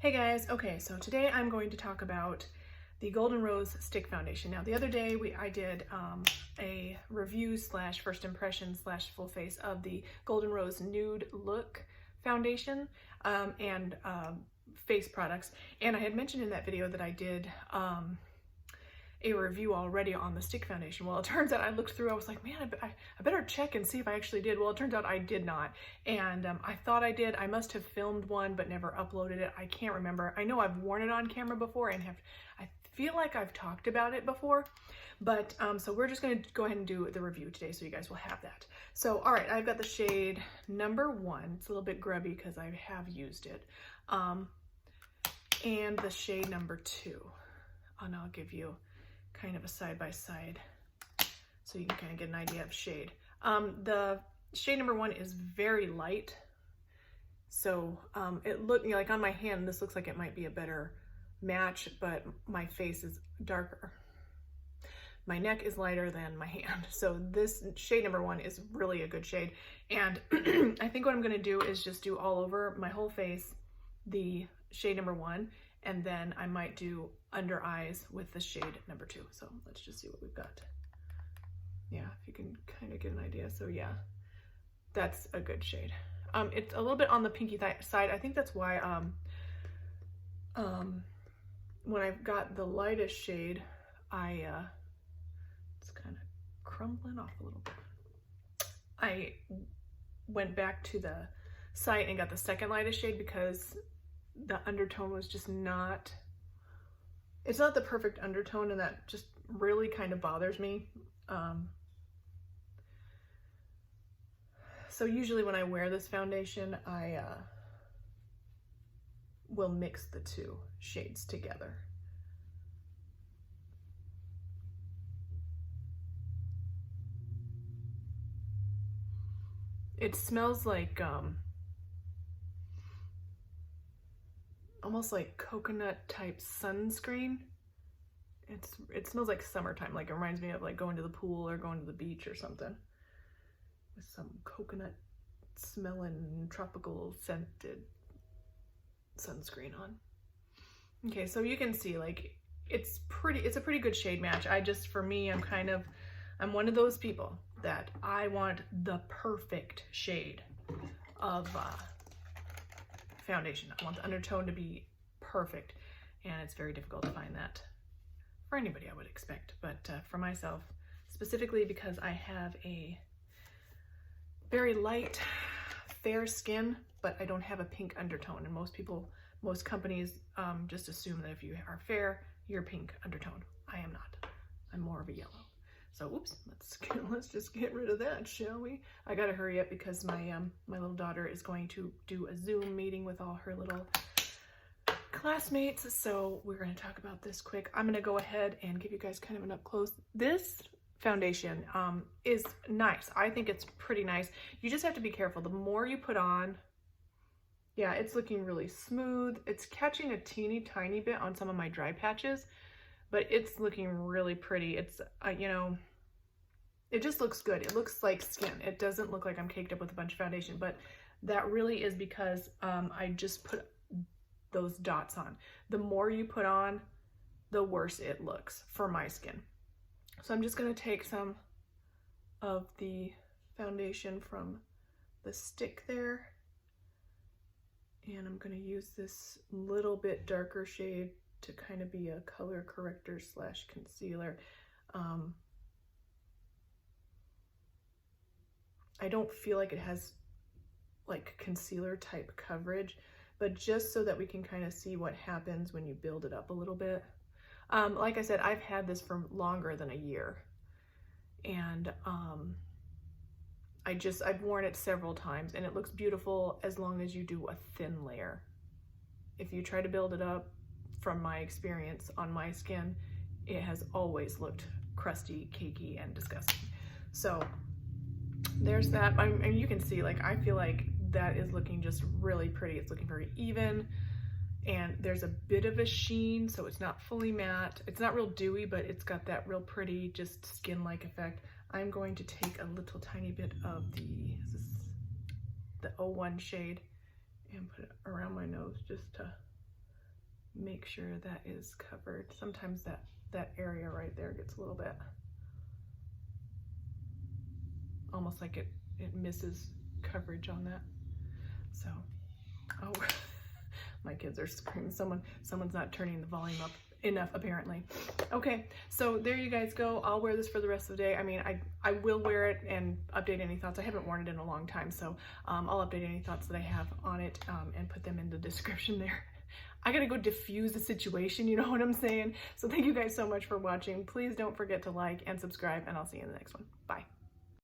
Hey guys, okay, so today I'm going to talk about the Golden Rose Stick Foundation. Now the other day I did a review slash first impression slash full face of the Golden Rose Nude Look Foundation and face products. And I had mentioned in that video that I did a review already on the stick foundation. Well, it turns out I looked through, I was like, man, I better check and see if I actually did. Well, it turns out I did not. And I thought I did. I must have filmed one, but never uploaded it. I can't remember. I know I've worn it on camera before and I feel like I've talked about it before, but so we're just gonna go ahead and do the review today so you guys will have that. So, all right, I've got the shade number 1. It's a little bit grubby because I have used it. And the shade number 2. And I'll give you kind of a side-by-side so you can kind of get an idea of shade. The shade number 1 is very light. So it looked, like on my hand, this looks like it might be a better match, but my face is darker. My neck is lighter than my hand. So this shade number 1 is really a good shade. And I think what I'm gonna do is just do all over my whole face the shade number 1, and then I might do under eyes with the shade number 2. So let's just see what we've got. Yeah, if you can kind of get an idea. So yeah, that's a good shade. It's a little bit on the pinky side. I think that's why when I've got the lightest shade, it's kind of crumbling off a little bit. I went back to the site and got the second lightest shade because the undertone was just not, it's not the perfect undertone, and that just really kind of bothers me. So usually when I wear this foundation, I will mix the two shades together. It smells like almost like coconut type sunscreen. It smells like summertime. Like it reminds me of like going to the pool or going to the beach or something with some coconut smelling tropical scented sunscreen on. Okay, so you can see like it's a pretty good shade match. For me, I'm one of those people that I want the perfect shade of foundation. I want the undertone to be perfect, and it's very difficult to find that for anybody, I would expect, but for myself specifically, because I have a very light fair skin, but I don't have a pink undertone, and most companies just assume that if you are fair, you're pink undertone. I am not. I'm more of a yellow. So oops, let's just get rid of that, shall we? I gotta hurry up because my little daughter is going to do a Zoom meeting with all her little classmates, so we're gonna talk about this quick. I'm gonna go ahead and give you guys kind of an up close. This foundation is nice. I think it's pretty nice. You just have to be careful. The more you put on, yeah, it's looking really smooth. It's catching a teeny tiny bit on some of my dry patches, but it's looking really pretty. It's, you know, it just looks good. It looks like skin. It doesn't look like I'm caked up with a bunch of foundation, but that really is because I just put those dots on. The more you put on, the worse it looks for my skin. So I'm just gonna take some of the foundation from the stick there, and I'm gonna use this little bit darker shade to kind of be a color corrector slash concealer. I don't feel like it has like concealer type coverage, but just so that we can kind of see what happens when you build it up a little bit. Like I said, I've had this for longer than a year, and I've worn it several times, and it looks beautiful as long as you do a thin layer. If you try to build it up, from my experience on my skin, it has always looked crusty, cakey, and disgusting. So there's that. And you can see, like, I feel like that is looking just really pretty. It's looking very even, and there's a bit of a sheen, so it's not fully matte. It's not real dewy, but it's got that real pretty, just skin-like effect. I'm going to take a little tiny bit of the 01 shade and put it around my nose just to make sure that is covered. Sometimes that area right there gets a little bit, almost like it misses coverage on that. So, oh, my kids are screaming. Someone's not turning the volume up enough, apparently. Okay, so there you guys go. I'll wear this for the rest of the day. I mean, I will wear it and update any thoughts. I haven't worn it in a long time, so I'll update any thoughts that I have on it and put them in the description there. I gotta go diffuse the situation, you know what I'm saying? So thank you guys so much for watching. Please don't forget to like and subscribe, and I'll see you in the next one. Bye.